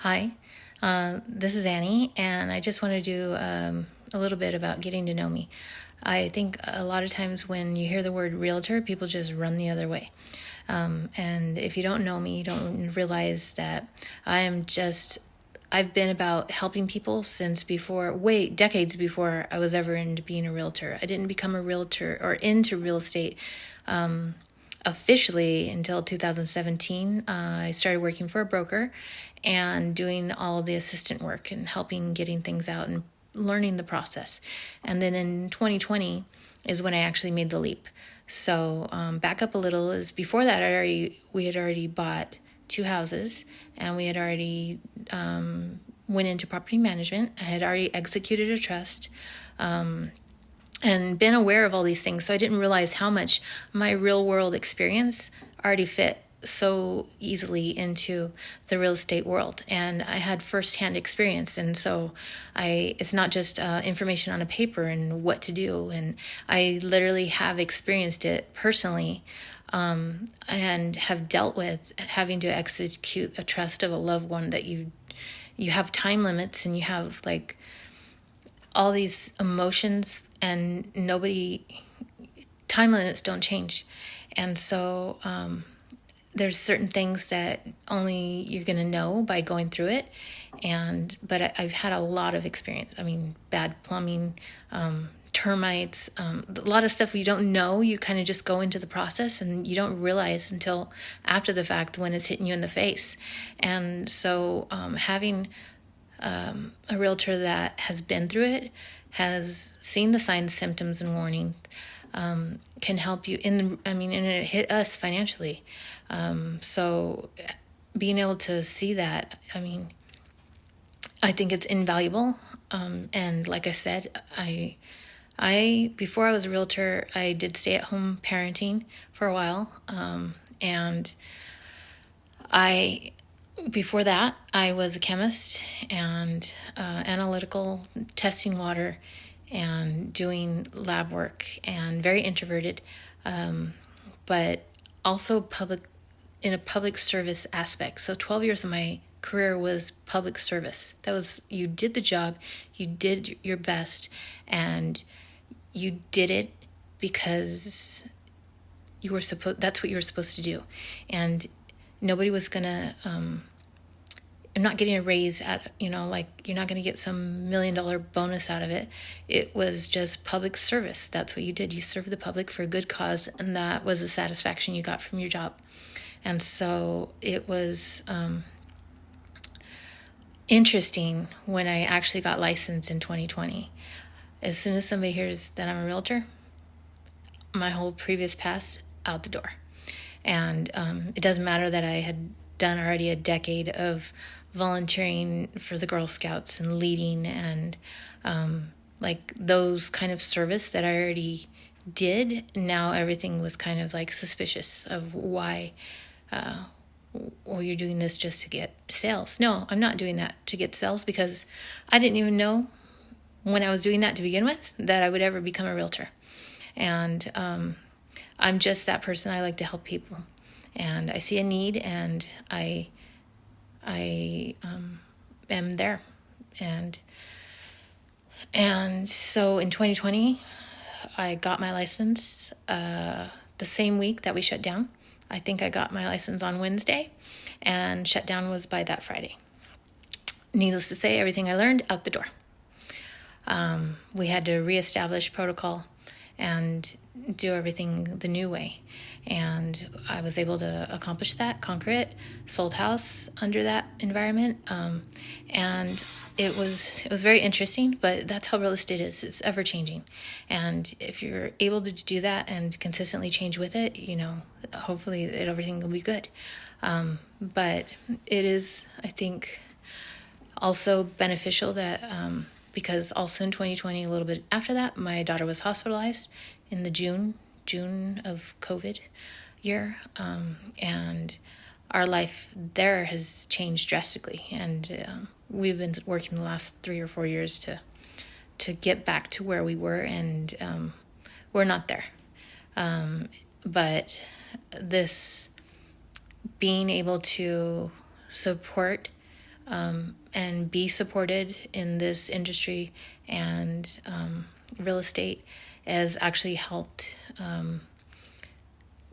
Hi, this is Annie, and I just want to do a little bit about getting to know me. I think a lot of times when you hear the word realtor, people just run the other way. And if you don't know me, you don't realize that I've been about helping people since decades before I was ever into being a realtor. I didn't become a realtor or into real estate officially until 2017. I started working for a broker and doing all the assistant work and helping getting things out and learning the process. And then in 2020 is when I actually made the leap. So back up a little, is before that we had already bought 2 houses, and we had already went into property management. I had already executed a trust. And been aware of all these things. So I didn't realize how much my real world experience already fit so easily into the real estate world. And I had firsthand experience. And so it's not just information on a paper and what to do. And I literally have experienced it personally, and have dealt with having to execute a trust of a loved one that you have time limits, and you have like all these emotions, and time limits don't change. And so there's certain things that only you're going to know by going through it. But I've had a lot of experience. I mean, bad plumbing, termites, a lot of stuff you don't know. You kind of just go into the process and you don't realize until after the fact when it's hitting you in the face. And so having a realtor that has been through it, has seen the signs, symptoms, and warning, can help you and it hit us financially. So being able to see that, I think it's invaluable. And like I said, before I was a realtor, I did stay-at-home parenting for a while. Before that, I was a chemist and analytical, testing water and doing lab work, and very introverted, but also in a public service aspect. So 12 years of my career was public service. That was, you did the job, you did your best, and you did it because that's what you were supposed to do. And nobody was gonna, I'm not getting a raise you're not going to get some $1 million bonus out of it. It was just public service. That's what you did. You served the public for a good cause, and that was the satisfaction you got from your job. And so it was interesting when I actually got licensed in 2020. As soon as somebody hears that I'm a realtor, my whole previous past out the door. And it doesn't matter that I had done already a decade of volunteering for the Girl Scouts and leading and like those kind of service that I already did. Now everything was kind of like suspicious of why, you're doing this just to get sales. No, I'm not doing that to get sales, because I didn't even know when I was doing that to begin with that I would ever become a realtor. And I'm just that person. I like to help people, and I see a need, and I am there. And so in 2020, I got my license the same week that we shut down. I think I got my license on Wednesday, and shutdown was by that Friday. Needless to say, everything I learned out the door. We had to reestablish protocol and do everything the new way. And I was able to accomplish that, conquer it, sold house under that environment. And it was very interesting, but that's how real estate is. It's ever changing. And if you're able to do that and consistently change with it, hopefully everything will be good. But it is, I think, also beneficial that, because also in 2020, a little bit after that, my daughter was hospitalized in the June of COVID year. And our life there has changed drastically. And we've been working the last 3 or 4 years to get back to where we were, and we're not there. But this being able to support and be supported in this industry. And real estate has actually helped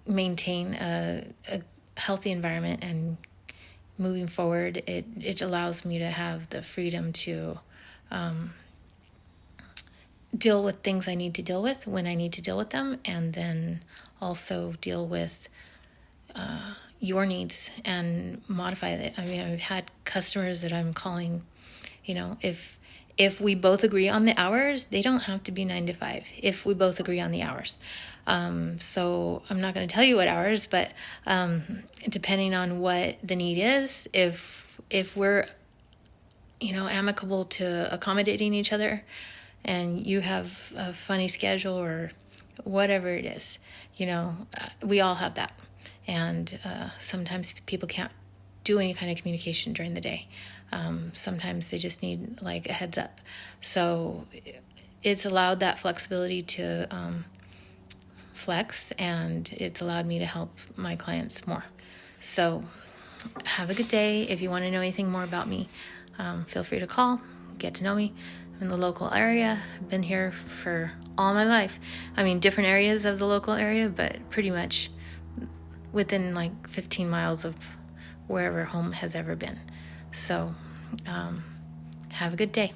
maintain a healthy environment, and moving forward, it allows me to have the freedom to deal with things I need to deal with when I need to deal with them, and then also deal with your needs and modify it. I mean, I've had customers that I'm calling, if we both agree on the hours, they don't have to be 9 to 5 if we both agree on the hours. So I'm not going to tell you what hours, but depending on what the need is, if we're amicable to accommodating each other, and you have a funny schedule or whatever it is, we all have that. And sometimes people can't do any kind of communication during the day. Sometimes they just need like a heads up. So it's allowed that flexibility to flex, and it's allowed me to help my clients more. So have a good day. If you want to know anything more about me, feel free to call, get to know me. I'm in the local area. I've been here for all my life. I mean, different areas of the local area, but pretty much within like 15 miles of wherever home has ever been. So have a good day.